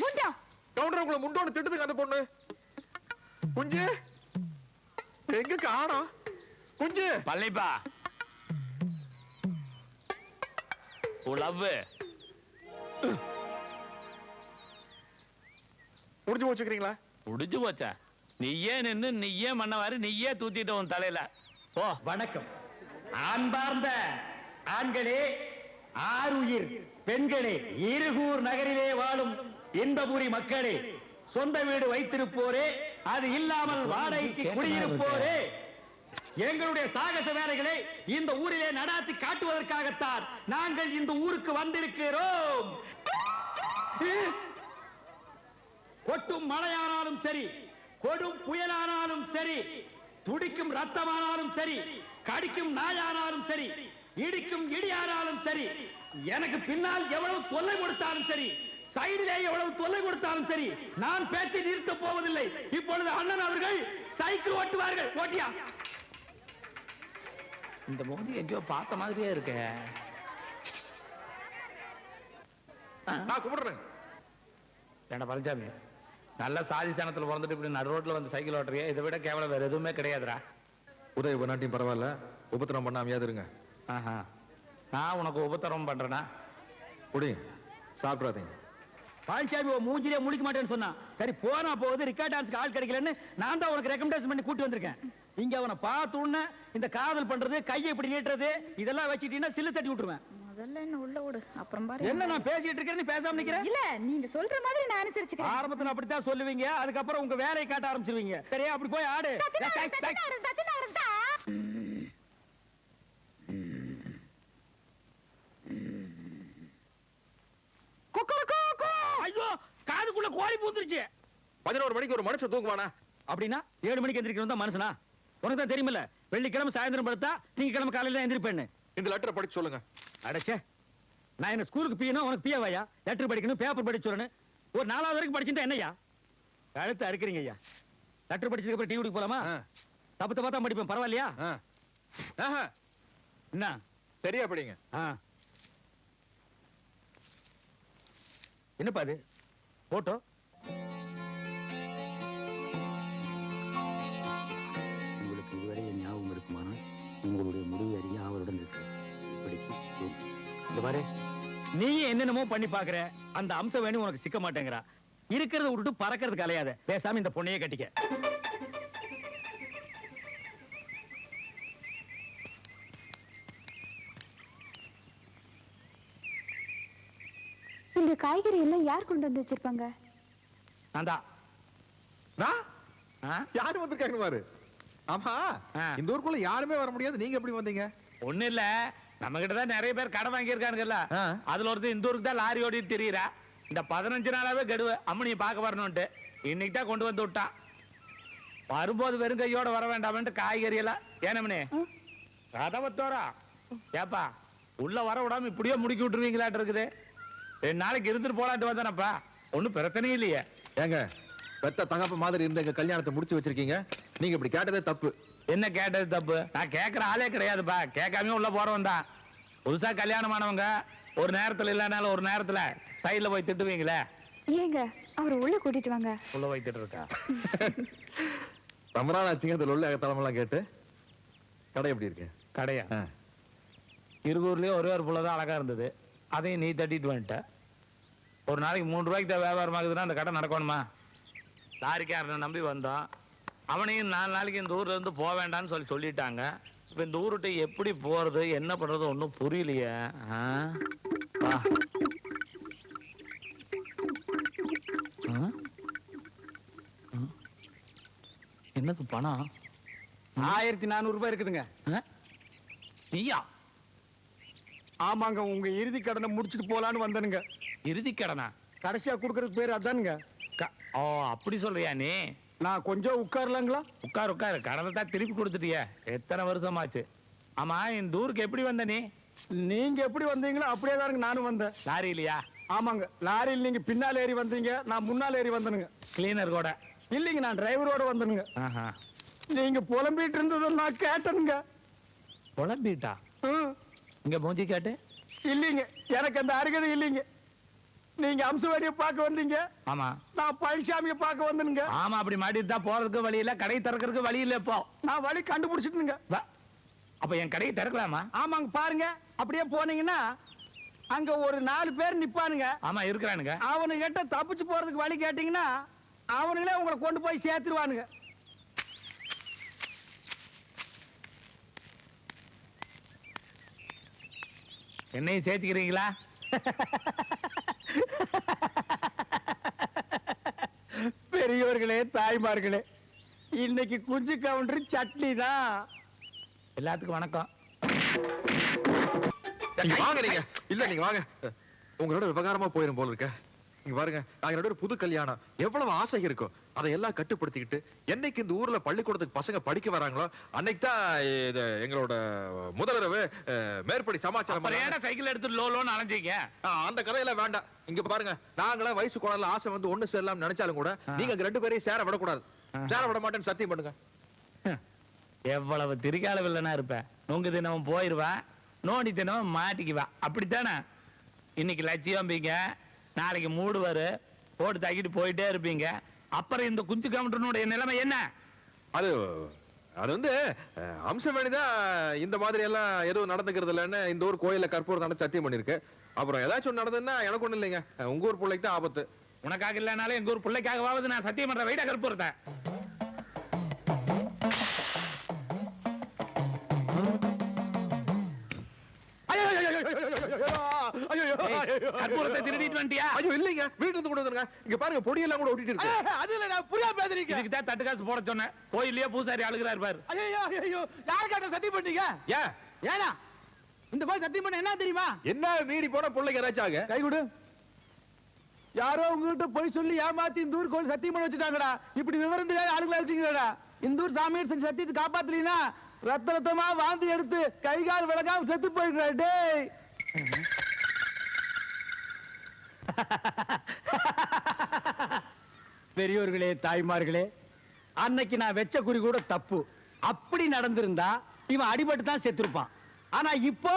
முண்டா கவுண்டர் உங்களை முண்டோன்னு திட்டுதுங்க அந்த பொண்ணு. குஞ்சு எங்க காணோம்? குஞ்சு பள்ளிப்பா, லவ் முடிஞ்சு போச்சுக்கிறீங்களா? முடிஞ்சு போச்சா? நீயே நின்னு நீயே மண்ணவாரி நீயே தூத்திட்ட உன் தலையில. ஓ, வணக்கம் அன்பார்ந்த ஆண்களே, ஆருயிர் பெண்களே, இருகூர் நகரிலே வாழும் இன்பபுரி மக்களே, சொந்த வீடு வைத்திருப்போரே, அது இல்லாமல் வாடகைக்கு குடியிருப்போரே, எங்களுடைய சாகச வேலைகளை இந்த ஊரிலே நடாத்தி காட்டுவதற்காகத்தான் நாங்கள் இந்த ஊருக்கு வந்திருக்கிறோம். கொட்டும் மழையானாலும் சரி, கொடும் புயலானாலும் சரி, துடிக்கும் ரத்தமானாலும் சரி, கடிக்கும் நாயானாலும் சரி, இடிக்கும் இடியானாலும் சரி, எனக்கு பின்னால் எவ்வளவு தொல்லை கொடுத்தாலும் சரி, சைடிலே எவ்வளவு தொல்லை கொடுத்தாலும் சரி, நான் பேச்சை நிறுத்த போவதில்லை. இப்பொழுது அண்ணன் அவர்கள் சைக்கிள் ஓட்டுவார்கள். ஓட்டியா? இந்த மோதி எங்கேயோ பார்த்த மாதிரியே இருக்க. நான் கும்பிடுறேன். ஏண்டா பழனிசாமி, நல்ல சாதிஸ்தானத்துல பிறந்துட்டு இப்படி நடு ரோட்ல வந்து சைக்கிள் ஓட்டுறிய, இதை விட கேவலம் வேற எதுவுமே கிடையாதுடா. உதவி பண்ணாட்டியும் பரவாயில்ல, உபத்திரம் பண்ணாமையாவது இருங்க. ஆஹா, நான் உனக்கு உபத்திரம் பண்றேனா? குடிங்க, சாப்பிடாதீங்க. பழனிசாமி மூஞ்சிலே முடிக்க மாட்டேன்னு சொன்னா, சரி போனா போகுது, ரிக்கார்ட் டான்ஸ்க்கு ஆள் கிடைக்கலன்னு நான் தான் உனக்கு ரெக்கமெண்டேஷன் பண்ணி கூட்டி வந்திருக்கேன். இங்க அவனை பார்த்த உடனே இந்த காதல் பண்றது, கையை இப்படி நீட்டுறது, இதெல்லாம் வச்சுட்டீங்கன்னா சில்லு தட்டி விட்டுருவேன். முதல்ல என்ன உள்ள விடு, அப்புறம் பாரு. என்ன நான் பேசிட்டு இருக்கேன், நீ பேசாம நிக்கிற? இல்ல, நீங்க சொல்ற மாதிரி நான் அனுசரிச்சுக்கிறேன். ஆரம்பத்துல அப்படித்தான் சொல்லுவீங்க, அதுக்கப்புறம் உங்க வேலையை காட்ட ஆரம்பிச்சிருவீங்க. சரியா? அப்படி போய் ஆடு. ஐயோ, காதுக்குள்ள கோழி பூந்துருச்சு. 11 மணிக்கு ஒரு மனுஷன் தூங்குவானா? அப்படின்னா 7 மணிக்கு எந்திரிக்கணும் தான் மனுஷனா? உனக்கு தான் தெரியுமில்ல, வெள்ளிக்கிழமை சாயந்தரம் படுத்தா திங்கக்கிழமை காலையில எந்திரிப்பேன்னு. இந்த லெட்டரை படிச்சு சொல்லுங்க. அடச்சே, நான் என்ன ஸ்கூலுக்கு பியனும் உனக்கு பியவாயா? லெட்டர் படிக்கணும், பேப்பர் படிச்சு சொல்லணும். ஒரு 4வது வரைக்கும் படிச்சுட்டா என்னய்யா? கழுத்து அறுக்கிறீங்க ஐயா. லெட்டர் படிச்சதுக்கு அப்புறம் டீ குடிக்க போலாமா? தப்பு தப்பா தான் படிப்பேன், பரவாயில்லையா? என்ன சரியா படிங்க. என்னப்பா அது போட்டோ? உங்களுக்கு இதுவரை என் ஞாபகம் இருக்குமானால் உங்களுடைய முடிவு அறிய அவருடன் இருக்கு. இப்படிக்கு இந்த பாரு, நீ என்னென்னமோ பண்ணி பாக்குற, அந்த அம்சம் வேணும் உனக்கு சிக்க மாட்டேங்கிறா. இருக்கிறத விட்டுட்டு பறக்கிறதுக்கு அலையாத, பேசாம இந்த பொண்ணையே கட்டிக்க. இந்த காய்கறி எல்லாம் யார் கொண்டு வந்து வச்சிருப்பாங்க? யாரு வந்திருக்காங்க பாரு. ஆமா, இந்த ஊருக்குள்ள யாருமே வர முடியாது, நீங்க எப்படி வந்தீங்க? ஒண்ணு இல்ல, நம்ம கிட்டதான் நிறைய பேர் கடை வாங்கி இருக்கானுங்கல்ல, அதுல ஒருத்தர் இந்த ஊருக்கு தான் லாரி ஓடிட்டு தெரியுறா. இந்த 15 நாளாவே கெடுவு அம்மனியை பார்க்க வரணும்ட்டு இன்னைக்கு தான் கொண்டு வந்து விட்டான். வரும்போது வெறும் கையோட வர வேண்டாம்ட்டு காய்கறி எல்லாம் ஏனமனே கதவை தோறா ஏப்பா உள்ள வர விடாம இப்படியே முடுக்கி விட்டுருவீங்களாட்டு இருக்குது. 2 நாளைக்கு இருந்துட்டு போலான்ட்டு வந்தானப்பா, ஒண்ணும் பிரச்சனையும் இல்லையே. ஏங்க, பெத்த தகப்ப மாதிரி இருந்த எங்க கல்யாணத்தை முடிச்சு வச்சிருக்கீங்க, நீங்க இப்படி கேட்டதே தப்பு. என்ன கேட்டது தப்பு? நான் கேட்கற ஆளே கிடையாதுப்பா, கேட்காம உள்ள போறவன் தான். புதுசா கல்யாணமானவங்க ஒரு நேரத்துல இல்லனாலும் ஒரு நேரத்துல சைடுல போய் திட்டுவீங்களே. ஏங்க அவரை உள்ள கூட்டிட்டு வாங்க. உள்ள போய் திட்டு இருக்கா? ரொம்ப நாள் ஆச்சுங்க இதுல உள்ள தலைமெல்லாம் கேட்டு. கடை எப்படி இருக்கு? கடையா? இருகூர்லயே ஒரே ஒரு புள்ள தான் அழகா இருந்தது, அதையும் நீ தட்டிட்டு வந்துட்ட. ஒரு நாளைக்கு 3 ரூபாய்க்கு தான் வியாபாரம் ஆகுதுன்னா அந்த கடை நடக்கணுமா? லாரிக்காரனை நம்பி வந்தோம், அவனையும் 4 நாளைக்கு இந்த ஊர்ல இருந்து போக வேண்டாம்னு சொல்லிட்டாங்க. இப்ப இந்த ஊருட்டு எப்படி போறது என்ன பண்றது ஒன்னும் புரியலையே. என்னது பணம்? 1400 ரூபாய் இருக்குதுங்க. நீயா? ஆமாங்க, உங்க இறுதி கடனை முடிச்சிட்டு போலான்னு வந்தனுங்க. இறுதி கடனா? கடைசியா குடுக்கறதுக்கு பேர் அதானுங்க. ஓ அப்படி சொல்றியா நீ? நான் கொஞ்சம் உட்காரலாங்களா? உட்காரு உட்காரு, கடனை தான் திருப்பி கொடுத்துட்டிய. எத்தனை வருஷமாச்சு? ஆமா, இந்த ஊருக்கு எப்படி வந்த நீ? நீங்க எப்படி வந்தீங்களோ அப்படியே தானுங்க நானும் வந்தேன். லாரி இல்லையா? ஆமாங்க, லாரியில் நீங்க பின்னால் ஏறி வந்தீங்க, நான் முன்னால் ஏறி வந்தனுங்க. கிளீனர் கூட? இல்லைங்க, நான் டிரைவரோட வந்தனுங்க. ஆஹா. நீங்க புலம்பிட்டு இருந்ததை நான் கேட்டனுங்க. புலம்பிட்டா? இங்க மூஞ்சி கேட்டு? இல்லைங்க, எனக்கு அந்த அருகதை இல்லைங்க. நீங்க அம்சவாடியை பார்க்க வந்தீங்க, ஆமா. நான் பழனிசாமியை பார்க்க வந்தனுங்க. ஆமா, அப்படி மாட்டிட்டு தான் போறதுக்கு வழி இல்ல, கடை திறக்கிறதுக்கு வழி இல்ல. இப்போ நான் வழி கண்டுபிடிச்சிட்டுங்க. அப்ப என் கடையை திறக்கலாமா? ஆமாங்க, பாருங்க, அப்படியே போனீங்கன்னா அங்க ஒரு 4 பேர் நிப்பானுங்க. ஆமா இருக்கிறானுங்க. அவனு கிட்ட தப்பிச்சு போறதுக்கு வழி கேட்டீங்கன்னா அவனுங்களே உங்களை கொண்டு போய் சேர்த்துருவானுங்க. என்னையும் சேர்த்துக்கிறீங்களா? பெரியவர்களே, தாய்மார்களே, இன்னைக்கு குஞ்சு கவுண்டர் சட்னி தான். எல்லாத்துக்கும் வணக்கம். நீங்க வாங்க. நீங்க இல்ல, நீங்க வாங்க. உங்களோட விவகாரமா போயிரும் போல இருக்க. நீங்க பாருங்க, நாங்க ஒரு புது கல்யாணம், எவ்வளவு ஆசை இருக்கும் அதை எல்லாம் கட்டுப்படுத்திக்கிட்டு என்னைக்கு இந்த ஊர்ல பள்ளிக்கூடத்துக்கு பசங்க படிக்க வராங்களோ அன்னைக்கு தான் எங்களோட முதல்வரவு மேற்படி சமாச்சாரம். சைக்கிள் எடுத்து லோன்னு அலைஞ்சீங்க. அந்த கதையெல்லாம் வேண்டாம். இங்க பாருங்க, நாங்களே வயசு குழந்தை ஆசை வந்து ஒண்ணு சேரலாம் நினைச்சாலும் கூட நீங்க 2 பேரையும் சேர விடக்கூடாது. சேர விட மாட்டேன்னு சத்தியம் பண்ணுங்க. எவ்வளவு திரிகால வில்லனா இருப்ப. நொங்கு தினமும் போயிருவா, நோண்டி தினமும் மாட்டிக்குவா, அப்படித்தானே? இன்னைக்கு லட்சியம்பீங்க, நாளைக்கு மூடுவாரு, போட்டு தாக்கிட்டு போயிட்டே இருப்பீங்க. அப்புறம் இந்த குஞ்சு கவுண்டனுடைய நிலைமை என்ன? அது வந்து அம்சவேணிதான் இந்த மாதிரி எல்லாம் எதுவும் நடந்துக்கிறது இல்லைன்னு இந்த ஊர் கோயில கற்பூரம் தானே சத்தியம் பண்ணிருக்கு. அப்புறம் ஏதாச்சும் நடந்ததுன்னா எனக்கு ஒண்ணு இல்லைங்க, உங்க ஊர் பிள்ளைக்கு தான் ஆபத்து. உனக்காக இல்லைனாலும் எங்க ஊர் பிள்ளைக்காகவாவது நான் சத்தியம் பண்ற வைடா கற்பூரத்தை. கற்பூரத்தை திருடிட்டு வந்துட்டியா? ஐயோ இல்லைங்க, வீட்டுல இருந்து கொண்டு வந்துருங்க. இங்க பாருங்க, பொடியெல்லாம் கூட ஒட்டிட்டு இருக்கு. அதுல நான் புரியா பேசுறீங்க. இதுக்கு தான் தட்டு காசு போட சொன்னேன். கோயிலே பூசாரி அழுகிறாரு பாரு. ஐயோ ஐயோ, யாருக்காட்ட சத்தியம் பண்ணீங்க? ஏன் ஏனா இந்த மாதிரி சத்தியம் பண்ண என்ன தெரியுமா? என்ன மீறி போன பிள்ளைங்க ஏதாச்சும் ஆக? கை கொடு. யாரோ உங்ககிட்ட போய் சொல்லி ஏமாத்தி இந்த ஊர் கோயில் சத்தியம் பண்ண வச்சுட்டாங்கடா. இப்படி விவரம் தெரியாத ஆளுங்களா இருக்கீங்கடா. இந்த ஊர் சாமியார் செஞ்ச சத்தியத்தை காப்பாத்தலீனா ரத்த ரத்தமா வாந்தி எடுத்து கை கால் விளக்காம செத்து போயிடுறா. டேய், பெரியோர்களே, தாய்மார்களே, அன்னைக்கு நான் வெச்ச குறி கூட தப்பு. அப்படி நடந்திருந்தா இவன் அடிபட்டு தான் செத்துருப்பான். ஆனா இப்போ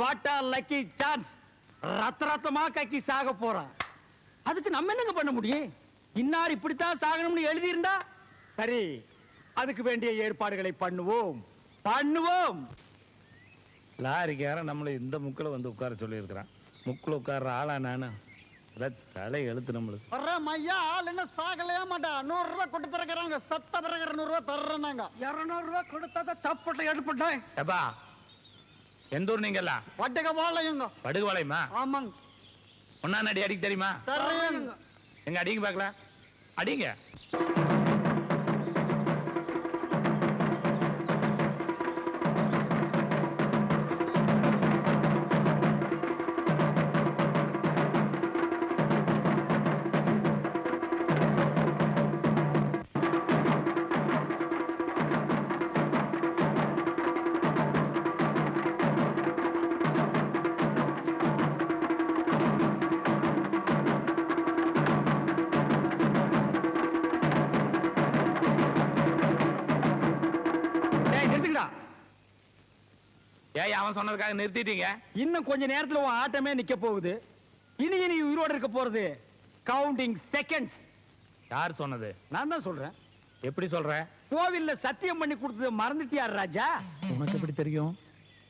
வாட்டா லக்கி சான்ஸ் ரத்தமா கக்கி சாக போறான். அதுக்கு நம்ம என்னங்க பண்ண முடியும்? இன்னார் இப்படித்தான் சாகணும்னு எழுதி இருந்தா சரி, அதுக்கு வேண்டிய ஏற்பாடுகளை பண்ணுவோம். லாரிக்காரன் நம்மளை இந்த முக்கில் வந்து உட்கார சொல்லியிருக்கிறான். முக்கில் உட்கார்ற ஆளா நானு? தலை எழுத்து நம்மளுக்கு. வர்றேன் ஐயா, ஆள் என்ன சாகலையா மாட்டா. 100 ரூபாய் கொடுத்து தரக்குறாங்க. சத்த பிறகு 200 ரூபாய் தர்றாங்க. 200 ரூபாய் கொடுத்தா தப்பட்ட எடுப்பட்டேன். எப்பா எந்த ஊர் நீங்கெல்லாம்? பட்டக வாழையுங்க. படுகு வாழையுமா? ஆமாங்க. ஒன்னா அடி அடிக்க தெரியுமா? தர்றேங்க. எங்க அடிங்க பார்க்கலாம். அடிங்க. ஏய், அவன் சொன்னதுக்காக நிறுத்திட்டீங்க? இன்னும் கொஞ்ச நேரத்துல உன் ஆட்டமே நிக்க போகுது. இனி நீ உயிரோட இருக்க போறது கவுண்டிங் செகண்ட்ஸ். யார் சொன்னது? நான் தான் சொல்றேன். எப்படி சொல்ற? கோவில்ல சத்தியம் பண்ணி கொடுத்தது மறந்துட்டியார் ராஜா? உனக்கு எப்படி தெரியும்?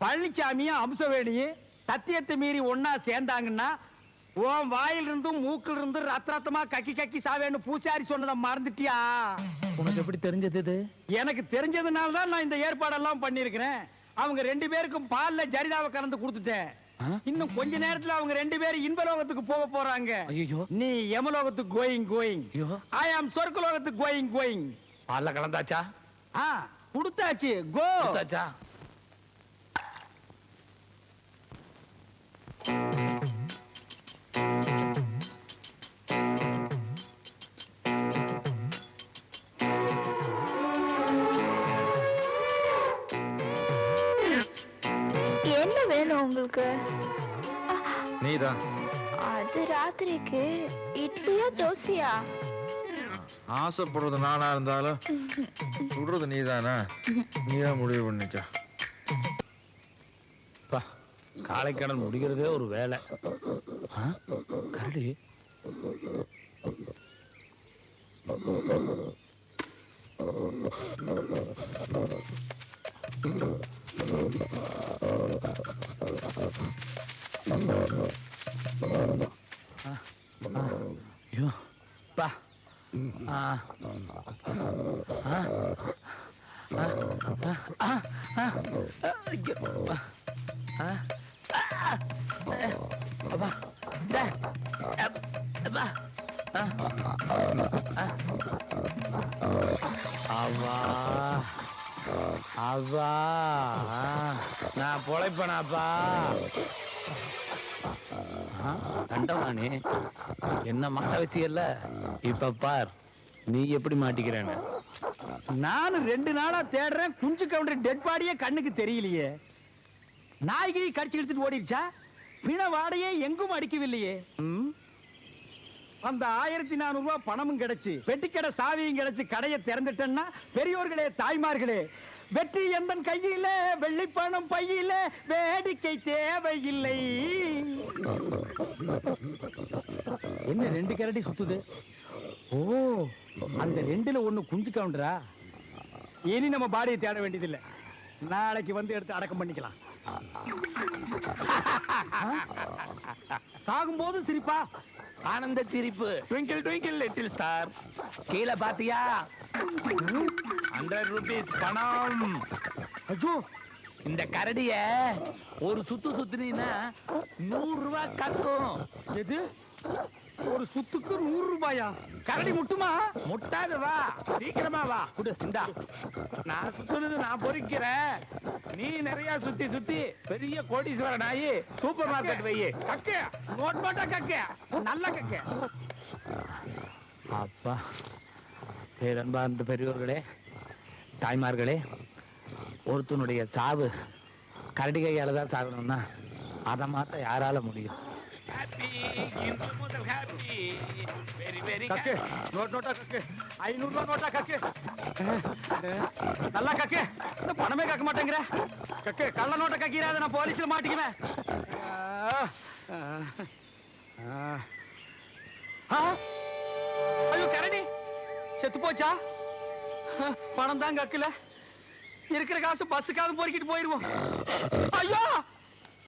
பழனிசாமியும் அம்சவேணியும் சத்தியத்தை மீறி ஒன்னா சேர்ந்தாங்கன்னா உன் வாயில இருந்தும் மூக்கில் இருந்து ரத்தமா கக்கி கக்கி சாவேன்னு பூசாரி சொன்னதை மறந்துட்டியா? உனக்கு எப்படி தெரிஞ்சது? எனக்கு தெரிஞ்சதுனால தான் நான் இந்த ஏற்பாடெல்லாம் பண்ணிருக்கிறேன். அவங்க 2 பேருக்கும் பால்ல ஜரிதாவை கலந்து கொடுத்துட்டேன். இன்னும் கொஞ்ச நேரத்துல அவங்க 2 பேரும் இன்பலோகத்துக்கு போக போறாங்க. நீ யமலோகத்துக்கு கோயிங். ஐ ஆம் சொர்க்கலோகத்துக்கு கோயிங். பால்ல கலந்தாச்சா? கொடுத்தாச்சு. கோ. கொடுத்தாச்சா? என்ன வேணும் உங்களுக்கு? நீதான். அது ராத்திரிக்கு இட்லியா தோசையா? ஆசைப்படுறது நானா இருந்தாலும் சுடுறது நீதானா? நீதான் முடிவு பண்ணிக்க. காலைக்கடன் முடிக்கிறதே ஒரு வேலை. கரடி பா அவா நான் பொழைப்பனாப்பா. கண்டவானே என்ன மாட்ட வச்சியல்ல, இப்ப பார் நீ எப்படி மாட்டிக்கிறேன்னு. நானும் 2 நாளா தேடுறேன். குஞ்சு கவுண்டர் டெட் பாடியே கண்ணுக்கு தெரியலையே. நாய்கிரி கடிச்சு எடுத்துட்டு ஓடிடுச்சா? பிண வாடையே எங்கும் அடிக்கவில்லையே. அந்த 1400 ரூபாய் பணமும் கிடைச்சு பெட்டிக்கடை சாவியும் கிடைச்சு கடையை திறந்துட்டேன்னா பெரியோர்களே தாய்மார்களே, வெற்றி எந்தன் கையில வெள்ளி பணம் பையில வேடிக்கை தேவையில்லை. என்ன 2 கரடி சுத்துது? ஓ, அந்த 2ல 1 குஞ்சு கவுண்டரா? இனி நம்ம பாடியை தேட வேண்டியதில்லை. நாளைக்கு வந்து எடுத்து அடக்கம் பண்ணிக்கலாம். சாகும்போது சிரிப்பா? ஆனந்த சிரிப்பு. Twinkle twinkle little star. கீழே பாத்தியா? 100 ரூபீஸ் பணம். ஐயோ, இந்த கரடிய ஒரு சுத்துனீன்னா 100 ரூபாய் கத்தும். எது? ஒரு சுத்துக்கு 100 ரூபாயா? கரடி முட்டுமா? முட்டாது, வா சீக்கிரமா வா. குடு, இந்தா. நான் சுத்துறது நான் பொறிக்கிறேன். நீ நிறைய சுத்தி பெரிய கோடீஸ்வர நாயி சூப்பர் மார்க்கெட் வை. கக்க நோட் போட்டா கக்க, நல்ல கக்க. அப்பா, பேரன்பார்ந்த பெரியோர்களே தாய்மார்களே, ஒருத்தனுடைய சாவு கரடி கையால தான் சாகணும்னா அதை மாத்த யாரால முடியும்? ஹாப்பி இன்று முதல் ஹாப்பி வெரி வெரி கக்கு நோட்டா கக்கு 500 ரூபா நோட்டா கக்கு நல்லா கக்கு இந்த பணமே கக்க மாட்டேங்கிற கக்கு கள்ள நோட்டை கக்கிறாத நான் போலீஸ்ல மாட்டிக்குவேன் ஐயோ கரடி செத்து போச்சா பணம் தான் கக்குல இருக்கிற காசு பஸ்ஸுக்காவது பொறுக்கிட்டு போயிருவோம் ஐயோ